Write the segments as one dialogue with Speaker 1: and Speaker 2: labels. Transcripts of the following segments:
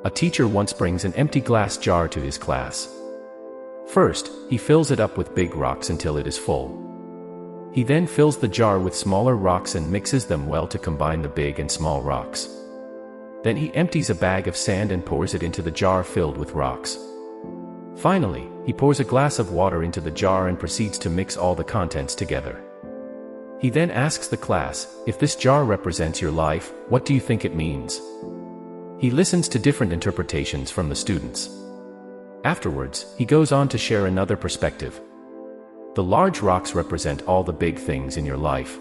Speaker 1: A teacher once brings an empty glass jar to his class. First, he fills it up with big rocks until it is full. He then fills the jar with smaller rocks and mixes them well to combine the big and small rocks. Then he empties a bag of sand and pours it into the jar filled with rocks. Finally, he pours a glass of water into the jar and proceeds to mix all the contents together. He then asks the class, if this jar represents your life, what do you think it means? He listens to different interpretations from the students. Afterwards, he goes on to share another perspective. The large rocks represent all the big things in your life.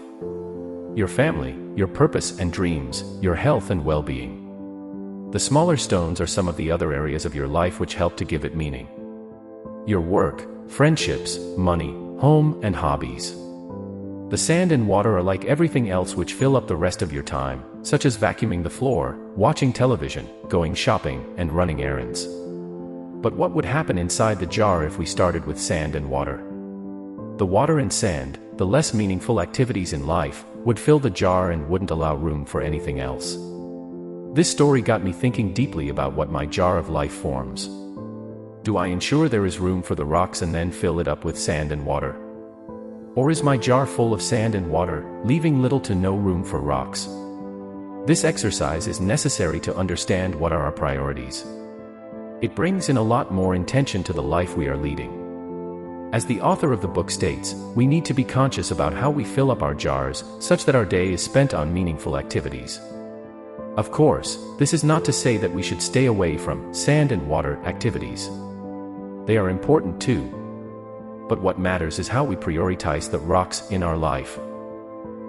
Speaker 1: Your family, your purpose and dreams, your health and well-being. The smaller stones are some of the other areas of your life which help to give it meaning. Your work, friendships, money, home, and hobbies. The sand and water are like everything else which fill up the rest of your time, such as vacuuming the floor, watching television, going shopping, and running errands. But what would happen inside the jar if we started with sand and water? The water and sand, the less meaningful activities in life, would fill the jar and wouldn't allow room for anything else. This story got me thinking deeply about what my jar of life forms. Do I ensure there is room for the rocks and then fill it up with sand and water? Or is my jar full of sand and water, leaving little to no room for rocks? This exercise is necessary to understand what are our priorities. It brings in a lot more intention to the life we are leading. As the author of the book states, we need to be conscious about how we fill up our jars, such that our day is spent on meaningful activities. Of course, this is not to say that we should stay away from sand and water activities. They are important too. But what matters is how we prioritize the rocks in our life.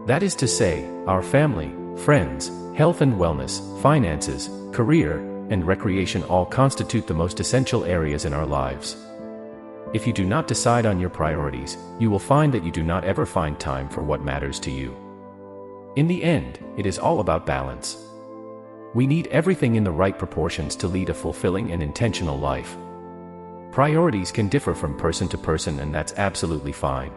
Speaker 1: That is to say, our family, friends, health and wellness, finances, career, and recreation all constitute the most essential areas in our lives. If you do not decide on your priorities, you will find that you do not ever find time for what matters to you. In the end, it is all about balance. We need everything in the right proportions to lead a fulfilling and intentional life. Priorities can differ from person to person, and that's absolutely fine.